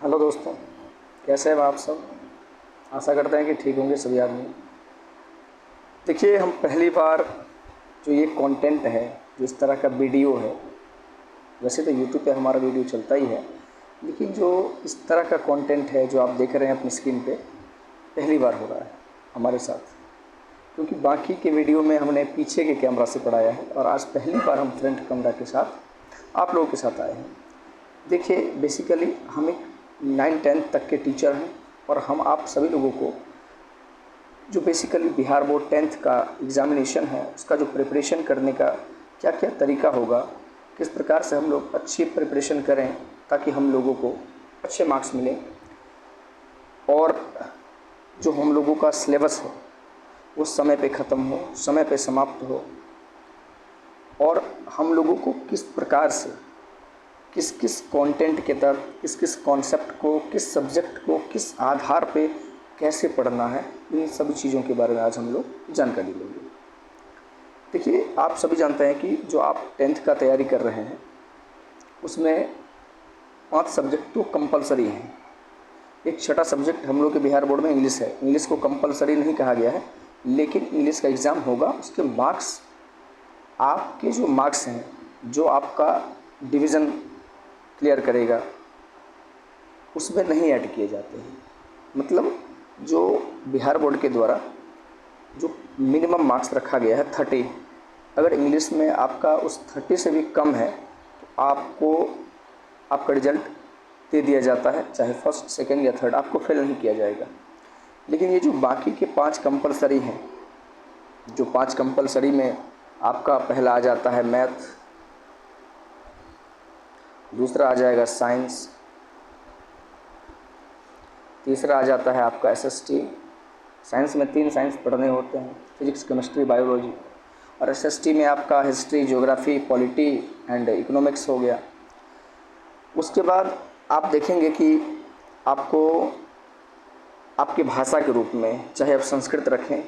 Hello दोस्तों, कैसे हैं आप सब। आशा करते हैं कि ठीक होंगे सभी आदमी। देखिए, हम पहली बार जो ये कंटेंट है, जो इस तरह का वीडियो है, वैसे तो यूट्यूब पे हमारा वीडियो चलता ही है, लेकिन जो इस तरह का कंटेंट है जो आप देख रहे हैं अपनी स्क्रीन पे, पहली बार हो रहा है हमारे साथ। क्योंकि बाकी के वीडियो में हमने पीछे के कैमरा से पढ़ाया है और आज पहली बार हम फ्रंट कैमरा के साथ आप लोगों के साथ आए हैं। देखिए, बेसिकली हम एक 9-10 तक के टीचर हैं और हम आप सभी लोगों को जो बेसिकली बिहार बोर्ड 10th का एग्ज़ामिनेशन है उसका जो प्रिपरेशन करने का क्या क्या तरीका होगा, किस प्रकार से हम लोग अच्छी प्रिपरेशन करें ताकि हम लोगों को अच्छे मार्क्स मिलें, और जो हम लोगों का सिलेबस है वो समय पे ख़त्म हो, समय पे समाप्त हो, और हम लोगों को किस प्रकार से किस किस कंटेंट के तहत किस किस कॉन्सेप्ट को, किस सब्जेक्ट को किस आधार पे कैसे पढ़ना है, इन सभी चीज़ों के बारे में आज हम लोग जानकारी लेंगे। देखिए, आप सभी जानते हैं कि जो आप 10th का तैयारी कर रहे हैं उसमें 5 सब्जेक्ट तो कंपलसरी हैं। एक छठा सब्जेक्ट हम लोग के बिहार बोर्ड में इंग्लिश है। इंग्लिश को कंपलसरी नहीं कहा गया है, लेकिन इंग्लिश का एग्ज़ाम होगा, उसके मार्क्स, आपके जो मार्क्स हैं, जो आपका डिवीज़न क्लियर करेगा, उसमें नहीं ऐड किए जाते हैं। मतलब जो बिहार बोर्ड के द्वारा जो मिनिमम मार्क्स रखा गया है 30, अगर इंग्लिश में आपका उस 30 से भी कम है तो आपको आपका रिजल्ट दे दिया जाता है, चाहे फर्स्ट, सेकंड या थर्ड, आपको फेल नहीं किया जाएगा। लेकिन ये जो बाकी के 5 कंपलसरी हैं, जो 5 कंपलसरी में आपका पहला आ जाता है मैथ, दूसरा आ जाएगा साइंस, तीसरा आ जाता है आपका एसएसटी। साइंस में 3 साइंस पढ़ने होते हैं, फिजिक्स, केमिस्ट्री, बायोलॉजी, और एसएसटी में आपका history, geography, polity and economics हो गया। उसके बाद आप देखेंगे कि आपको आपकी भाषा के रूप में चाहे आप संस्कृत रखें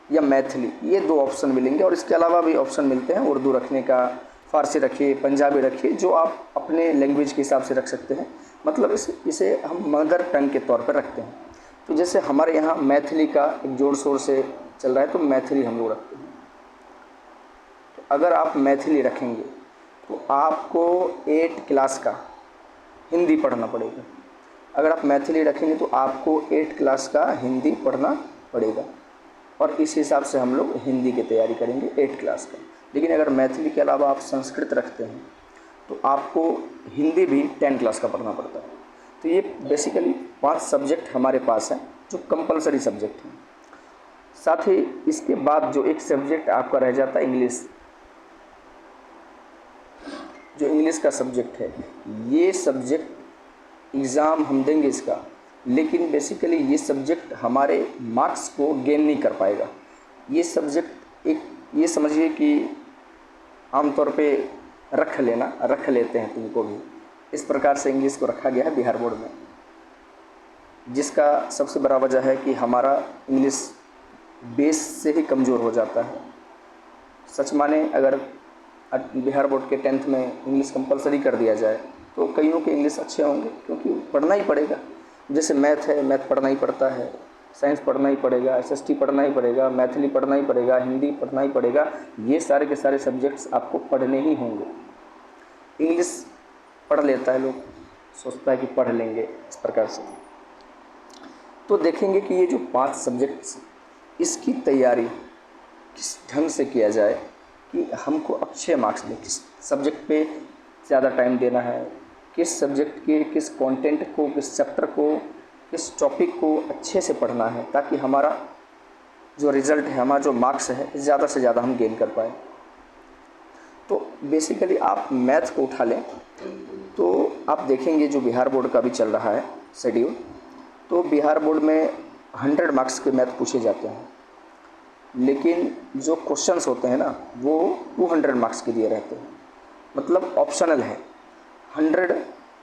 या मैथिली, ये 2 ऑप्शन मिलेंगे, और इसके अलावा भी ऑप्शन मिलते हैं उर्दू रखने का, फ़ारसी रखिए, पंजाबी रखिए, जो आप अपने लैंग्वेज के हिसाब से रख सकते हैं। मतलब इसे हम मदर टंग के तौर पर रखते हैं। तो जैसे हमारे यहाँ मैथिली का एक जोर शोर से चल रहा है तो मैथिली हम लोग रखते हैं। तो अगर आप मैथिली रखेंगे तो आपको 8 क्लास का हिंदी पढ़ना पड़ेगा। अगर आप मैथिली रखेंगे तो आपको 8 क्लास का हिंदी पढ़ना पड़ेगा, और इस हिसाब से हम लोग हिंदी की तैयारी करेंगे 8 क्लास का। लेकिन अगर मैथिली के अलावा आप संस्कृत रखते हैं तो आपको हिंदी भी 10 क्लास का पढ़ना पड़ता है। तो ये बेसिकली 5 सब्जेक्ट हमारे पास हैं जो कंपलसरी सब्जेक्ट हैं। साथ ही इसके बाद जो एक सब्जेक्ट आपका रह जाता है इंग्लिश, जो इंग्लिश का सब्जेक्ट है, ये सब्जेक्ट एग्ज़ाम हम देंगे इसका, लेकिन बेसिकली ये सब्जेक्ट हमारे मार्क्स को गेन नहीं कर पाएगा। ये सब्जेक्ट एक, ये समझिए कि आमतौर पे रख लेते हैं तुमको भी, इस प्रकार से इंग्लिश को रखा गया है बिहार बोर्ड में, जिसका सबसे बड़ा वजह है कि हमारा इंग्लिश बेस से ही कमज़ोर हो जाता है। सच माने अगर बिहार बोर्ड के 10th में इंग्लिश कंपलसरी कर दिया जाए तो कईयों के इंग्लिश अच्छे होंगे, क्योंकि पढ़ना ही पड़ेगा। जैसे मैथ है, मैथ पढ़ना ही पड़ता है, साइंस पढ़ना ही पड़ेगा, एसएसटी पढ़ना ही पड़ेगा, मैथिली पढ़ना ही पड़ेगा, हिंदी पढ़ना ही पड़ेगा। ये सारे के सारे सब्जेक्ट्स आपको पढ़ने ही होंगे। इंग्लिश पढ़ लेता है, लोग सोचता है कि पढ़ लेंगे इस प्रकार से। तो देखेंगे कि ये जो 5 सब्जेक्ट्स, इसकी तैयारी किस ढंग से किया जाए कि हमको अच्छे मार्क्स मिले, किस सब्जेक्ट पे ज़्यादा टाइम देना है, किस सब्जेक्ट के किस कंटेंट को, किस चैप्टर को, किस टॉपिक को अच्छे से पढ़ना है, ताकि हमारा जो रिज़ल्ट है, हमारा जो मार्क्स है, ज़्यादा से ज़्यादा हम गेन कर पाएँ। तो बेसिकली आप मैथ को उठा लें तो आप देखेंगे जो बिहार बोर्ड का भी चल रहा है शेड्यूल, तो बिहार बोर्ड में 100 मार्क्स के मैथ पूछे जाते हैं, लेकिन जो क्वेश्चंस होते हैं ना वो 200 मार्क्स के दिए रहते हैं। मतलब ऑप्शनल है। 100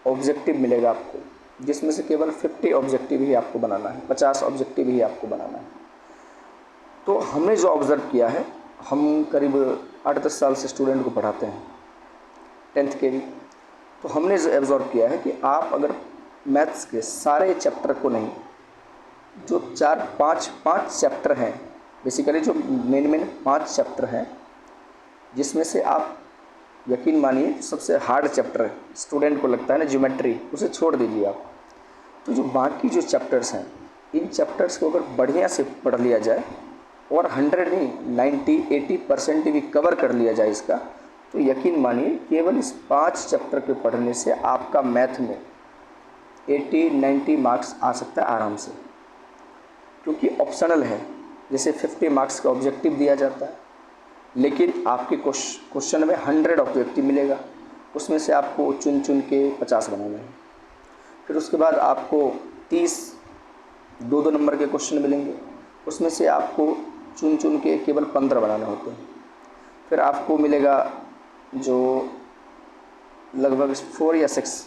ऑब्जेक्टिव मिलेगा आपको, जिसमें से केवल 50 ऑब्जेक्टिव ही आपको बनाना है, 50 ऑब्जेक्टिव ही आपको बनाना है। तो हमने जो ऑब्ज़र्व किया है, हम करीब 8-10 साल से स्टूडेंट को पढ़ाते हैं 10th के भी, तो हमने जो ऑब्ज़र्व किया है कि आप अगर मैथ्स के सारे चैप्टर को नहीं, जो 4-5 चैप्टर हैं, बेसिकली जो मेन 5 चैप्टर हैं, जिसमें से आप यकीन मानिए सबसे हार्ड चैप्टर स्टूडेंट को लगता है ना ज्योमेट्री, उसे छोड़ दीजिए आप। तो जो बाकी जो चैप्टर्स हैं, इन चैप्टर्स को अगर बढ़िया से पढ़ लिया जाए और 100 नहीं 90-80% भी कवर कर लिया जाए इसका, तो यकीन मानिए केवल इस 5 चैप्टर के पढ़ने से आपका मैथ में 80-90 मार्क्स आ सकता है आराम से, क्योंकि ऑप्शनल है। जैसे 50 मार्क्स का ऑब्जेक्टिव दिया जाता है, लेकिन आपके क्वेश्चन में 100 ऑब्जेक्टिव मिलेगा, उसमें से आपको चुन चुन के 50 बनाना है। फिर उसके बाद आपको 30 2-2 नंबर के क्वेश्चन मिलेंगे, उसमें से आपको चुन चुन के केवल 15 बनाने होते हैं। फिर आपको मिलेगा जो लगभग 4 या 6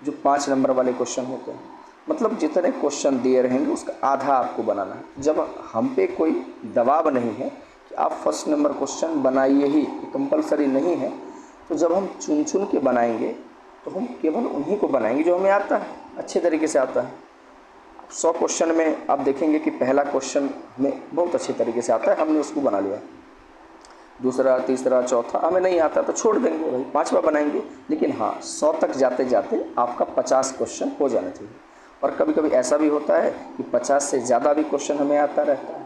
जो 5 नंबर वाले क्वेश्चन होते हैं। मतलब जितने क्वेश्चन दिए रहेंगे उसका आधा आपको बनाना है। जब हम पे कोई दबाव नहीं है कि आप फर्स्ट नंबर क्वेश्चन बनाइए ही, कंपलसरी नहीं है, तो जब हम चुन चुन के बनाएंगे तो हम केवल उन्हीं को बनाएंगे जो हमें आता है, अच्छे तरीके से आता है। 100 क्वेश्चन में आप देखेंगे कि पहला क्वेश्चन हमें बहुत अच्छे तरीके से आता है, हमने उसको बना लिया। दूसरा, तीसरा, चौथा हमें नहीं आता तो छोड़ देंगे, भाई 5वां बनाएंगे। लेकिन हाँ, 100 तक जाते जाते आपका 50 क्वेश्चन हो जाना चाहिए। और कभी कभी ऐसा भी होता है कि 50 से ज़्यादा भी क्वेश्चन हमें आता रहता है,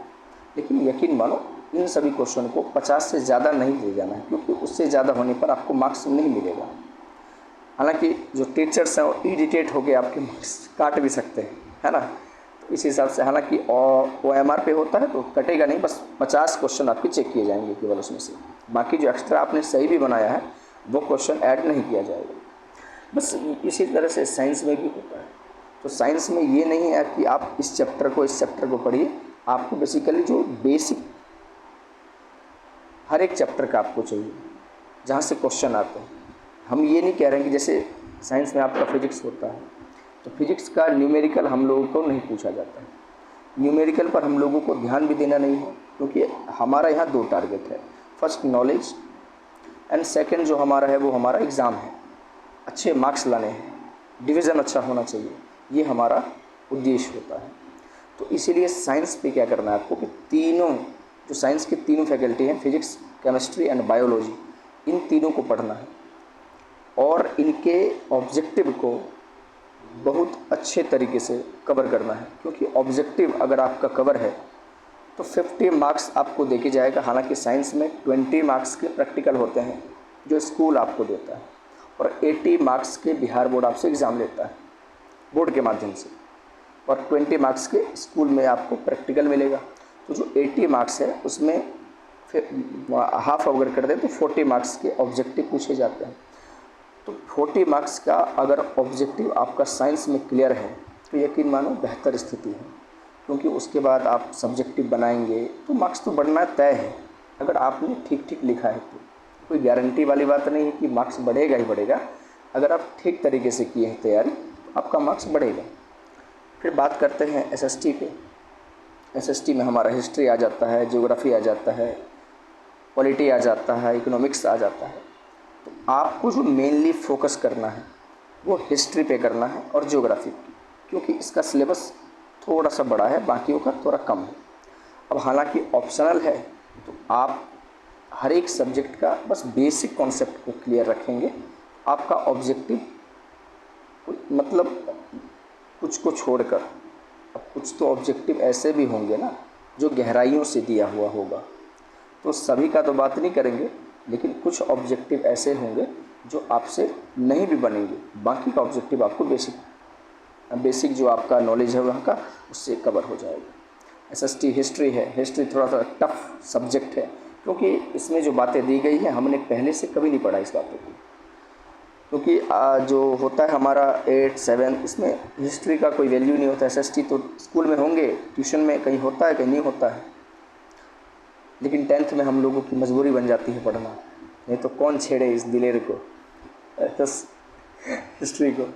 लेकिन यकीन मानो इन सभी क्वेश्चन को 50 से ज़्यादा नहीं ले जाना है, क्योंकि उससे ज़्यादा होने पर आपको मार्क्स नहीं मिलेगा। हालांकि जो टीचर्स हैं वो इरिटेट होकर आपके मार्क्स काट भी सकते हैं, है ना। तो इस हिसाब से, हालांकि OMR पे होता है तो कटेगा नहीं, बस 50 क्वेश्चन आपके चेक किए जाएंगे केवल उसमें से। बाकी जो एक्स्ट्रा आपने सही भी बनाया है वो क्वेश्चन ऐड नहीं किया जाएगा। बस इसी तरह से साइंस में भी होता है। तो साइंस में ये नहीं है कि आप इस चैप्टर को पढ़िए, आपको बेसिकली जो बेसिक हर एक चैप्टर का आपको चाहिए जहाँ से क्वेश्चन आते हैं। हम ये नहीं कह रहे हैं कि जैसे साइंस में आपका फिजिक्स होता है तो फिजिक्स का न्यूमेरिकल हम लोगों को नहीं पूछा जाता है। न्यूमेरिकल पर हम लोगों को ध्यान भी देना नहीं है, क्योंकि हमारा यहाँ 2 टारगेट है, फर्स्ट नॉलेज एंड सेकंड जो हमारा है वो हमारा एग्ज़ाम है। अच्छे मार्क्स लाने हैं, डिवीज़न अच्छा होना चाहिए, ये हमारा उद्देश्य होता है। तो इसीलिए साइंस पे क्या करना है आपको कि तीनों जो साइंस की तीनों फैकल्टी हैं, फिजिक्स, केमिस्ट्री एंड बायोलॉजी, इन तीनों को पढ़ना है और इनके ऑब्जेक्टिव को बहुत अच्छे तरीके से कवर करना है। क्योंकि ऑब्जेक्टिव अगर आपका कवर है तो 50 मार्क्स आपको देके जाएगा। हालांकि साइंस में 20 मार्क्स के प्रैक्टिकल होते हैं जो स्कूल आपको देता है, और 80 मार्क्स के बिहार बोर्ड आपसे एग्ज़ाम लेता है बोर्ड के माध्यम से, और 20 मार्क्स के स्कूल में आपको प्रैक्टिकल मिलेगा। तो जो 80 मार्क्स है उसमें फिर हाफ अगर कर दें तो 40 मार्क्स के ऑब्जेक्टिव पूछे जाते हैं। तो 40 मार्क्स का अगर ऑब्जेक्टिव आपका साइंस में क्लियर है तो यकीन मानो बेहतर स्थिति है, क्योंकि उसके बाद आप सब्जेक्टिव बनाएंगे तो मार्क्स तो बढ़ना तय है। अगर आपने ठीक ठीक लिखा है तो कोई गारंटी वाली बात नहीं है कि मार्क्स बढ़ेगा ही बढ़ेगा। अगर आप ठीक तरीके से किए हैं तैयारी तो आपका मार्क्स बढ़ेगा। फिर बात करते हैं SST पे। SST में हमारा हिस्ट्री आ जाता है, ज्योग्राफी आ जाता है, पॉलिटी आ जाता है, इकोनॉमिक्स आ जाता है। तो आपको जो मेनली फोकस करना है वो हिस्ट्री पे करना है और ज्योग्राफी पे, क्योंकि इसका सिलेबस थोड़ा सा बड़ा है, बाकियों का थोड़ा कम है। अब हालांकि ऑप्शनल है तो आप हर एक सब्जेक्ट का बस बेसिक कॉन्सेप्ट को क्लियर रखेंगे, आपका ऑब्जेक्टिव मतलब कुछ को छोड़कर, अब कुछ तो ऑब्जेक्टिव ऐसे भी होंगे ना जो गहराइयों से दिया हुआ होगा, तो सभी का तो बात नहीं करेंगे, लेकिन कुछ ऑब्जेक्टिव ऐसे होंगे जो आपसे नहीं भी बनेंगे। बाकी का ऑब्जेक्टिव आपको बेसिक जो आपका नॉलेज है वहाँ का उससे कवर हो जाएगा। SST हिस्ट्री है, हिस्ट्री थोड़ा सा टफ सब्जेक्ट है, क्योंकि इसमें जो बातें दी गई हैं हमने पहले से कभी नहीं पढ़ा इस बातों को। क्योंकि जो होता है हमारा 8, 7, इसमें हिस्ट्री का कोई वैल्यू नहीं होता। SST तो स्कूल में होंगे, ट्यूशन में कहीं होता है कहीं नहीं होता है, लेकिन 10th में हम लोगों की मजबूरी बन जाती है पढ़ना, नहीं तो कौन छेड़े इस दिलेर को, हिस्ट्री को।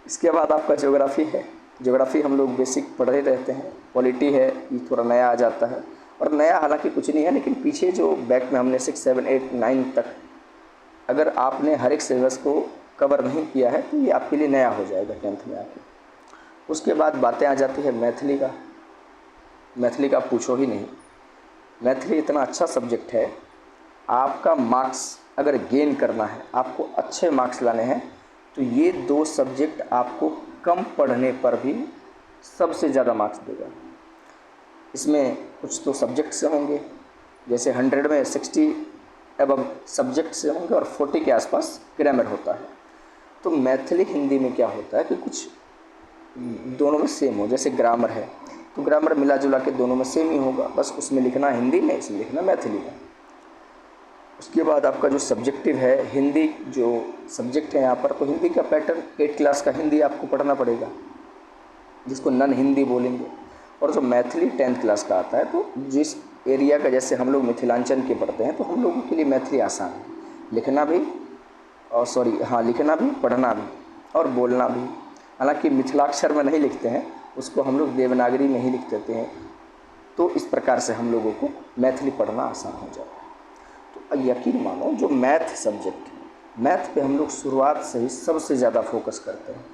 इसके बाद आपका ज्योग्राफी है, ज्योग्राफी हम लोग बेसिक पढ़ते रहते हैं। पॉलिटी है, ये थोड़ा नया आ जाता है, और नया हालांकि कुछ नहीं है, लेकिन पीछे जो बैक में हमने 6, 7, 8, 9 तक अगर आपने हर एक सिलेबस को कवर नहीं किया है तो ये आपके लिए नया हो जाएगा 10th में आके। उसके बाद बातें आ जाती है मैथिली का। मैथिली का पूछो ही नहीं, मैथिली इतना अच्छा सब्जेक्ट है, आपका मार्क्स अगर गेन करना है, आपको अच्छे मार्क्स लाने हैं, तो ये 2 सब्जेक्ट आपको कम पढ़ने पर भी सबसे ज़्यादा मार्क्स देगा। इसमें कुछ तो सब्जेक्ट से होंगे, जैसे 100 में 60 एबव सब्जेक्ट से होंगे और 40 के आसपास ग्रामर होता है। तो मैथिली हिंदी में क्या होता है कि कुछ दोनों में सेम हो, जैसे ग्रामर है तो ग्रामर मिला जुला के दोनों में सेम ही होगा, बस उसमें लिखना हिंदी में, इसमें लिखना मैथिली में। उसके बाद आपका जो सब्जेक्टिव है, हिंदी जो सब्जेक्ट है यहाँ पर, तो हिंदी का पैटर्न 8 क्लास का हिंदी आपको पढ़ना पड़ेगा, जिसको नन हिंदी बोलेंगे। और जो मैथिली 10th क्लास का आता है, तो जिस एरिया का, जैसे हम लोग मिथिलांचल के पढ़ते हैं, तो हम लोगों के लिए मैथिली आसान है, लिखना भी लिखना भी, पढ़ना भी और बोलना भी। हालांकि मिथिलाक्षर में नहीं लिखते हैं, उसको हम लोग देवनागरी में ही लिख देते हैं। तो इस प्रकार से हम लोगों को मैथिली पढ़ना आसान हो जाता है। तो यकीन मानो जो मैथ सब्जेक्ट है, मैथ पे हम लोग शुरुआत से ही सबसे ज़्यादा फोकस करते हैं,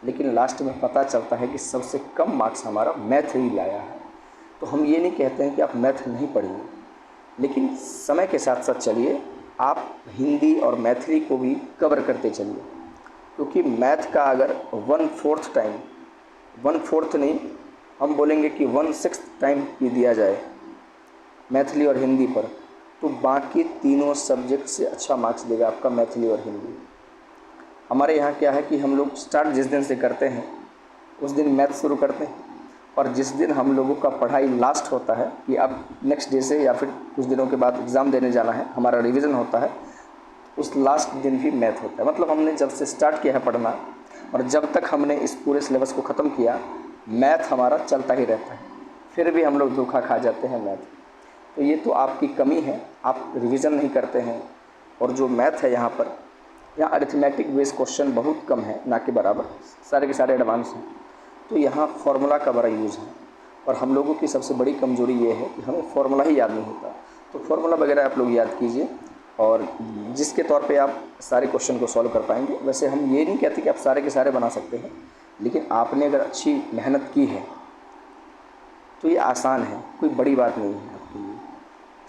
लेकिन लास्ट में पता चलता है कि सबसे कम मार्क्स हमारा मैथ ही लाया है। तो हम ये नहीं कहते हैं कि आप मैथ नहीं पढ़िए, लेकिन समय के साथ साथ चलिए, आप हिंदी और मैथिली को भी कवर करते चलिए, क्योंकि मैथ का अगर 1/4 टाइम, 1/4 नहीं, हम बोलेंगे कि 1/6 टाइम भी दिया जाए मैथिली और हिंदी पर, तो बाकी तीनों सब्जेक्ट से अच्छा मार्क्स देगा आपका मैथिली और हिंदी। हमारे यहाँ क्या है कि हम लोग स्टार्ट जिस दिन से करते हैं उस दिन मैथ शुरू करते हैं, और जिस दिन हम लोगों का पढ़ाई लास्ट होता है कि अब नेक्स्ट डे से या फिर कुछ दिनों के बाद एग्ज़ाम देने जाना है, हमारा रिवीजन होता है, उस लास्ट दिन भी मैथ होता है। मतलब हमने जब से स्टार्ट किया है पढ़ना और जब तक हमने इस पूरे सिलेबस को ख़त्म किया, मैथ हमारा चलता ही रहता है, फिर भी हम लोग धोखा खा जाते हैं मैथ। तो ये तो आपकी कमी है, आप रिवीजन नहीं करते हैं। और जो मैथ है यहाँ पर, यहाँ अरिथमेटिक बेस्ड क्वेश्चन बहुत कम है, ना कि बराबर, सारे के सारे एडवांस हैं। तो यहाँ फार्मूला का बड़ा यूज़ है, और हम लोगों की सबसे बड़ी कमजोरी ये है कि हमें फार्मूला ही याद नहीं होता। तो फार्मूला वगैरह आप लोग याद कीजिए, और जिसके तौर पे आप सारे क्वेश्चन को सॉल्व कर पाएंगे। वैसे हम ये नहीं कहते कि आप सारे के सारे बना सकते हैं, लेकिन आपने अगर अच्छी मेहनत की है तो ये आसान है, कोई बड़ी बात नहीं है आपके लिए।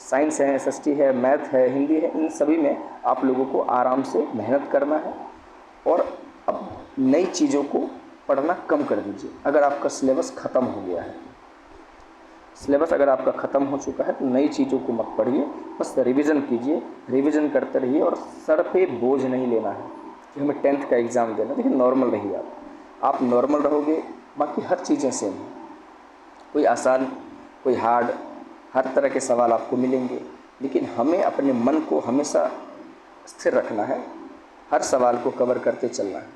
साइंस है, SST है, मैथ है, हिंदी है, इन सभी में आप लोगों को आराम से मेहनत करना है। और अब नई चीज़ों को पढ़ना कम कर दीजिए। अगर आपका सिलेबस ख़त्म हो गया है, सिलेबस अगर आपका ख़त्म हो चुका है, तो नई चीज़ों को मत पढ़िए, बस रिवीजन कीजिए, रिवीजन करते रहिए। और सर पे बोझ नहीं लेना है कि हमें 10th का एग्ज़ाम देना। देखिए, नॉर्मल रहिए, आप नॉर्मल रहोगे, बाकी हर चीज़ें सेम हैं, कोई आसान कोई हार्ड, हर तरह के सवाल आपको मिलेंगे। लेकिन हमें अपने मन को हमेशा स्थिर रखना है, हर सवाल को कवर करते चलना है।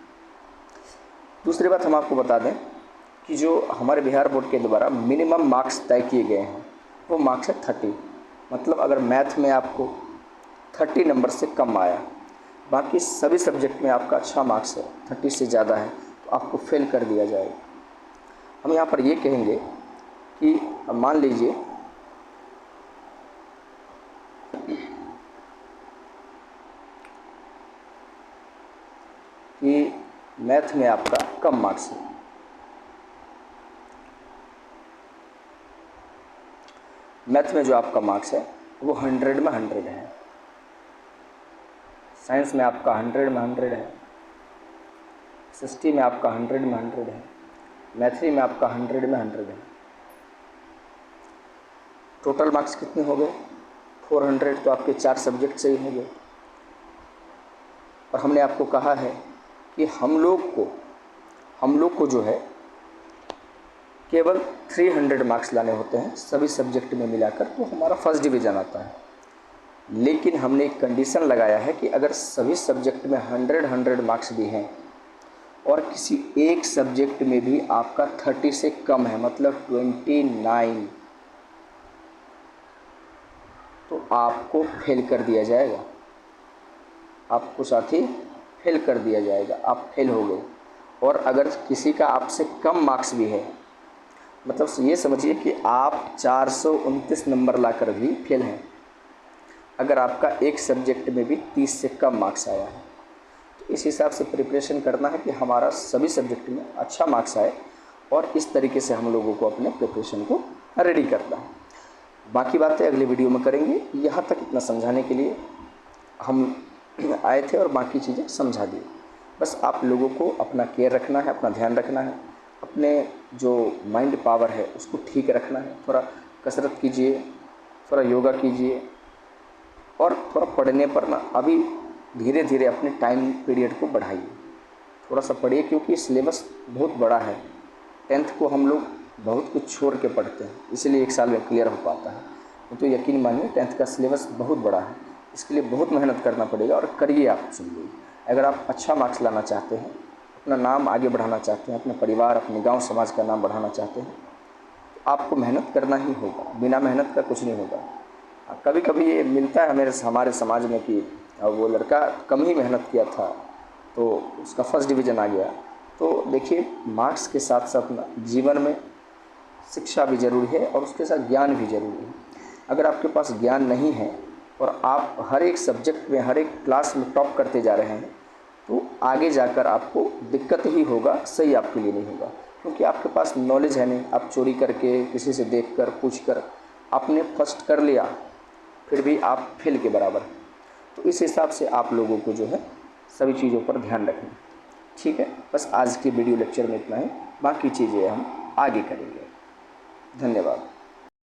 दूसरी बात हम आपको बता दें कि जो हमारे बिहार बोर्ड के द्वारा मिनिमम मार्क्स तय किए गए हैं, वो मार्क्स है 30। मतलब अगर मैथ में आपको 30 नंबर से कम आया, बाकी सभी सब्जेक्ट में आपका अच्छा मार्क्स है, 30 से ज़्यादा है, तो आपको फेल कर दिया जाएगा। हम यहाँ पर ये कहेंगे कि मान लीजिए कि मैथ में आपका कम मार्क्स है, मैथ में जो आपका मार्क्स है वो 100 में 100 है, साइंस में आपका 100 में 100 है, SST में आपका 100 में 100 है, मैथिली में आपका 100 में 100 है। टोटल मार्क्स कितने हो गए? 400। तो आपके 4 सब्जेक्ट से ही हो गए। और हमने आपको कहा है कि हम लोग को जो है केवल 300 मार्क्स लाने होते हैं सभी सब्जेक्ट में मिलाकर, तो हमारा फर्स्ट डिवीज़न आता है। लेकिन हमने एक कंडीशन लगाया है कि अगर सभी सब्जेक्ट में 100 मार्क्स भी हैं और किसी एक सब्जेक्ट में भी आपका 30 से कम है, मतलब 29, तो आपको फेल कर दिया जाएगा, आपको साथी फेल कर दिया जाएगा, आप फेल हो गए। और अगर किसी का आपसे कम मार्क्स भी है, मतलब ये समझिए कि आप 429 नंबर लाकर भी फेल हैं, अगर आपका एक सब्जेक्ट में भी 30 से कम मार्क्स आया है। इस हिसाब से प्रिपरेशन करना है कि हमारा सभी सब्जेक्ट में अच्छा मार्क्स आए, और इस तरीके से हम लोगों को अपने प्रिपरेशन को रेडी करना है। बाकी बातें अगले वीडियो में करेंगे। यहाँ तक इतना समझाने के लिए हम आए थे और बाकी चीज़ें समझा दी। बस आप लोगों को अपना केयर रखना है, अपना ध्यान रखना है, अपने जो माइंड पावर है उसको ठीक रखना है। थोड़ा कसरत कीजिए, थोड़ा योगा कीजिए, और थोड़ा पढ़ने पर ना अभी धीरे धीरे अपने टाइम पीरियड को बढ़ाइए। थोड़ा सा पढ़िए क्योंकि सिलेबस बहुत बड़ा है। 10th को हम लोग बहुत कुछ छोड़ के पढ़ते हैं, इसलिए एक साल में क्लियर हो पाता है। तो यकीन मानिए 10th का सिलेबस बहुत बड़ा है, इसके लिए बहुत मेहनत करना पड़ेगा, और करिए आप। सुनिए, अगर आप अच्छा मार्क्स लाना चाहते हैं, अपना नाम आगे बढ़ाना चाहते हैं, अपने परिवार, अपने गांव समाज का नाम बढ़ाना चाहते हैं, तो आपको मेहनत करना ही होगा। बिना मेहनत का कुछ नहीं होगा। कभी कभी ये मिलता है हमारे समाज में कि वो लड़का कम ही मेहनत किया था तो उसका फर्स्ट डिवीज़न आ गया। तो देखिए, मार्क्स के साथ साथ ना जीवन में शिक्षा भी ज़रूरी है, और उसके साथ ज्ञान भी ज़रूरी है। अगर आपके पास ज्ञान नहीं है और आप हर एक सब्जेक्ट में, हर एक क्लास में टॉप करते जा रहे हैं, तो आगे जाकर आपको दिक्कत ही होगा, सही आपके लिए नहीं होगा। क्योंकि आपके पास नॉलेज है नहीं। आप चोरी करके, किसी से देखकर, पूछकर आपने फर्स्ट कर लिया, फिर भी आप फेल के बराबर हैं। तो इस हिसाब से आप लोगों को जो है सभी चीज़ों पर ध्यान रखना। ठीक है, बस आज के वीडियो लेक्चर में इतना ही। बाकी चीज़ें हम आगे करेंगे। धन्यवाद।